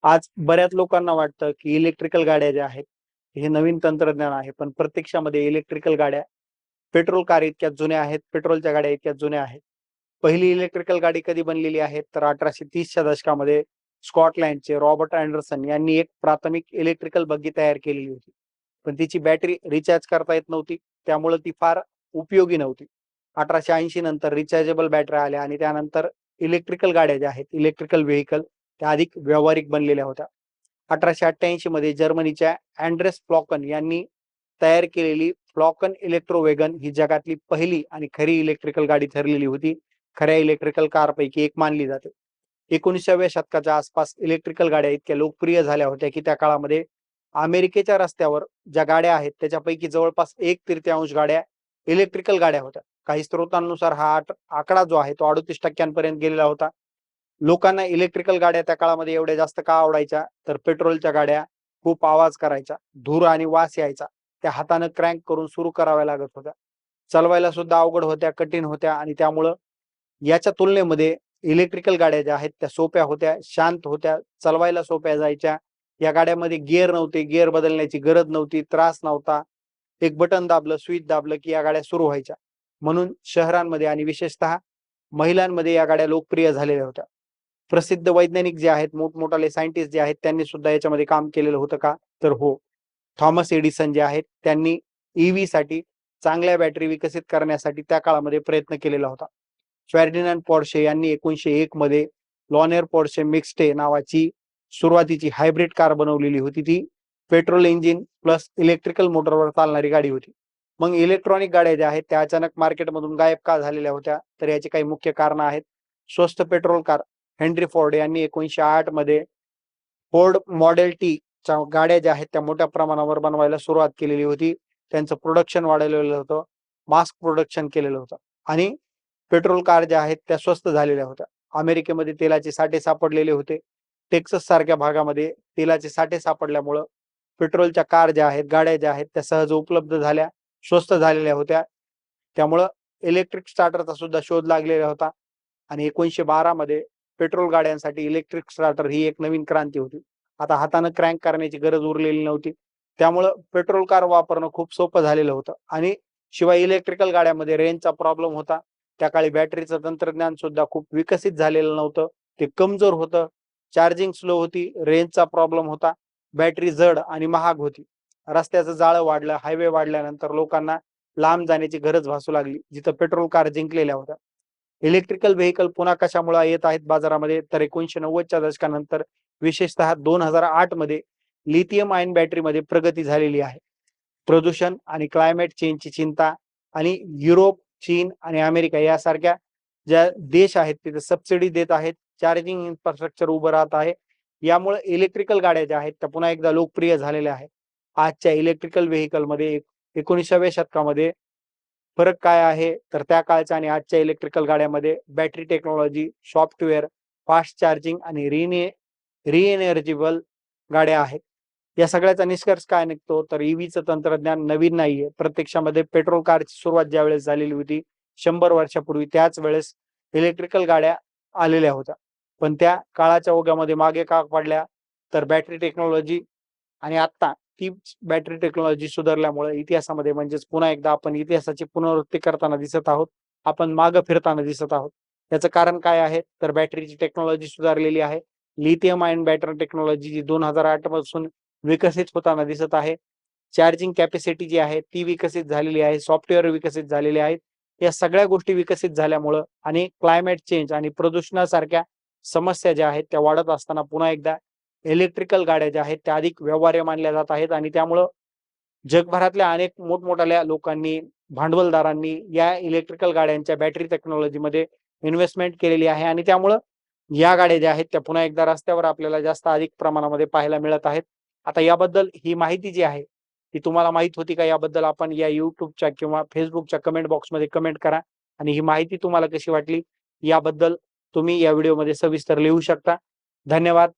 आज बऱ्याच लोकांना वाटतं, की इलेक्ट्रिकल गाड्या ज्या आहेत, हे नवीन तंत्रज्ञान आहे. पण प्रत्यक्षामध्ये इलेक्ट्रिकल गाड्या पेट्रोल कार इतक्या जुन्या आहेत, पेट्रोलच्या गाड्या इतक्या जुन्या आहेत. पहिली इलेक्ट्रिकल गाडी कधी बनलेली आहे, तर 1830च्या दशकामध्ये स्कॉटलंडचे रॉबर्ट अँडरसन यांनी एक प्राथमिक इलेक्ट्रिकल बग्गी तयार केलेली होती. पण तिची बॅटरी रिचार्ज करता येत नव्हती, त्यामुळे ती फार उपयोगी नव्हती. 1880 नंतर रिचार्जेबल बॅटऱ्या आल्या आणि त्यानंतर इलेक्ट्रिकल गाड्या ज्या आहेत, इलेक्ट्रिकल व्हेइकल त्या अधिक व्यावहारिक बनलेल्या होत्या. 1888 मध्ये जर्मनीच्या अँड्रेस फ्लॉकन यांनी तयार केलेली फ्लॉकन इलेक्ट्रोवेगन ही जगातली पहिली आणि खरी इलेक्ट्रिकल गाडी ठरलेली होती. खऱ्या इलेक्ट्रिकल कारपैकी एक मानली जाते. 19व्या शतकाच्या आसपास इलेक्ट्रिकल गाड्या इतक्या लोकप्रिय झाल्या होत्या, की त्या काळामध्ये अमेरिकेच्या रस्त्यावर ज्या गाड्या आहेत त्याच्यापैकी जवळपास 1/3 गाड्या इलेक्ट्रिकल गाड्या होत्या. काही स्रोतांनुसार हा आकडा जो आहे तो 38% गेलेला होता. लोकांना इलेक्ट्रिकल गाड्या त्या काळामध्ये एवढ्या जास्त का आवडायच्या, तर पेट्रोलच्या गाड्या खूप आवाज करायच्या, धूर आणि वास यायचा. त्या हातानं क्रँक करून सुरू कराव्या लागत होत्या. चालवायला सुद्धा अवघड होत्या, कठीण होत्या आणि त्यामुळं याच्या तुलनेमध्ये इलेक्ट्रिकल गाड्या ज्या आहेत त्या सोप्या होत्या, शांत होत्या, चालवायला सोप्या जायच्या. या गाड्यामध्ये गिअर नव्हते, गिअर बदलण्याची गरज नव्हती, त्रास नव्हता. एक बटन दाबलं, स्विच दाबलं की या गाड्या सुरू व्हायच्या. म्हणून शहरांमध्ये आणि विशेषतः महिलांमध्ये या गाड्या लोकप्रिय झालेल्या होत्या. प्रसिद्ध वैज्ञानिक जे आहेत, मोठमोठाले सायंटिस्ट जे आहेत, त्यांनी सुद्धा याच्यामध्ये काम केलेलं होतं का? तर हो. थॉमस एडिसन जे आहेत, त्यांनी ईव्ही साठी चांगल्या बॅटरी विकसित करण्यासाठी त्या काळामध्ये प्रयत्न केलेला होता. फर्डिनांड पोर्शे यांनी 1901 मध्ये लॉनेर पोर्शे मिक्स्टे नावाची सुरुवातीची हायब्रिड कार बनवलेली होती. ती पेट्रोल इंजिन प्लस इलेक्ट्रिकल मोटरवर चालणारी गाडी होती. मग इलेक्ट्रॉनिक गाड्या ज्या आहेत त्या अचानक मार्केटमधून गायब का झालेल्या होत्या, तर याची काही मुख्य कारणं आहेत. स्वस्त पेट्रोल कार हेनरी फोर्ड यांनी 1908 मध्ये फोर्ड मॉडेल टी च्या गाड्या ज्या आहेत त्या मोठ्या प्रमाणावर बनवायला सुरुवात केलेली होती. त्यांचं प्रोडक्शन वाढवलेलं होतं, मास प्रोडक्शन केलेलं होतं आणि पेट्रोल कार ज्या आहेत त्या स्वस्त झालेल्या होत्या. अमेरिकेमध्ये तेलाचे साठे सापडलेले होते. टेक्सास सारख्या भागामध्ये तेलाचे साठे सापडल्यामुळं पेट्रोलच्या कार ज्या आहेत, गाड्या ज्या आहेत त्या सहज उपलब्ध झाल्या, स्वस्त झालेल्या होत्या. त्यामुळं इलेक्ट्रिक स्टार्टरचा सुद्धा शोध लागलेला होता आणि 1912 मध्ये पेट्रोल गाड्यांसाठी इलेक्ट्रिक स्टार्टर ही एक नवीन क्रांती होती. आता हातानं क्रँक करण्याची गरज उरलेली नव्हती. त्यामुळं पेट्रोल कार वापरणं खूप सोपं झालेलं होतं आणि शिवाय इलेक्ट्रिकल गाड्यामध्ये रेंजचा प्रॉब्लेम होता. त्या काळी बॅटरीचं तंत्रज्ञान सुद्धा खूप विकसित झालेलं नव्हतं. ते कमजोर होतं, चार्जिंग स्लो होती, रेंजचा प्रॉब्लेम होता, बॅटरी जड आणि महाग होती. रस्त्याचं जाळं वाढलं, हायवे वाढल्यानंतर लोकांना लांब जाण्याची गरज भासू लागली, जिथं पेट्रोल कार जिंकलेल्या होत्या. इलेक्ट्रिकल व्हेइकल पुन्हा कशामुळे येत आहेत बाजारामध्ये, तर 1990च्या दशकानंतर विशेषतः 2008 मध्ये लिथियम आयन बॅटरीमध्ये प्रगती झालेली आहे. प्रदूषण आणि क्लायमेट चेंजची चिंता आणि युरोप, चीन आणि अमेरिका यासारख्या ज्या देश आहेत तिथे सबसिडी देत आहेत. चार्जिंग इन्फ्रास्ट्रक्चर उभं राहत आहे. यामुळे इलेक्ट्रिकल गाड्या ज्या आहेत त्या पुन्हा एकदा लोकप्रिय झालेल्या आहेत. आजच्या इलेक्ट्रिकल व्हेइकलमध्ये 19व्या शतकामध्ये फरक काय आहे, तर त्या काळच्या आणि आजच्या इलेक्ट्रिकल गाड्यामध्ये battery technology, software, fast charging आणि रिएनर्जिबल गाड्या आहेत. या सगळ्याचा निष्कर्ष काय निघतो, तर ईव्हीचं तंत्रज्ञान नवीन नाहीये. प्रत्यक्षामध्ये पेट्रोल कारची सुरुवात ज्यावेळेस झालेली होती 100 वर्षापूर्वी, त्याच वेळेस इलेक्ट्रिकल गाड्या आलेल्या होत्या. पण त्या काळाच्या ओघामध्ये मागे का पडल्या, तर बॅटरी टेक्नॉलॉजी आणि आता तीच बॅटरी टेक्नॉलॉजी सुधारल्यामुळे इतिहासामध्ये म्हणजेच पुन्हा एकदा आपण इतिहासाची पुनरावृत्ती करताना दिसत आहोत. आपण मागं फिरताना दिसत आहोत. याचं कारण काय आहे, तर बॅटरीची टेक्नॉलॉजी सुधारलेली आहे. लिथियम आयन बॅटरी टेक्नॉलॉजी जी 2008 पासून विकसित होताना दिसत आहे. चार्जिंग कॅपॅसिटी जी आहे ती विकसित झालेली आहे. सॉफ्टवेअर विकसित झालेले आहेत. या सगळ्या गोष्टी विकसित झाल्यामुळं आणि क्लायमेट चेंज आणि प्रदूषणासारख्या समस्या ज्या आहेत त्या वाढत असताना पुन्हा एकदा इलेक्ट्रिकल गाड्या ज्या आहेत त्या अधिक व्यवहार्य मानल्या जात आहेत आणि त्यामुळं जगभरातल्या अनेक मोठमोठ्या लोकांनी, भांडवलदारांनी या इलेक्ट्रिकल गाड्यांच्या बॅटरी टेक्नॉलॉजीमध्ये इन्व्हेस्टमेंट केलेली आहे आणि त्यामुळं या गाड्या ज्या आहेत त्या पुन्हा एकदा रस्त्यावर आपल्याला जास्त अधिक प्रमाणामध्ये पाहायला मिळत आहेत. आता याबद्दल ही माहिती जी आहे ती तुम्हाला माहित होती का? याबद्दल आपण या YouTubeच्या किंवा Facebookच्या कमेंट बॉक्समध्ये कमेंट करा आणि ही माहिती तुम्हाला कशी वाटली याबद्दल तुम्ही या व्हिडिओमध्ये सविस्तर लिहू शकता. धन्यवाद.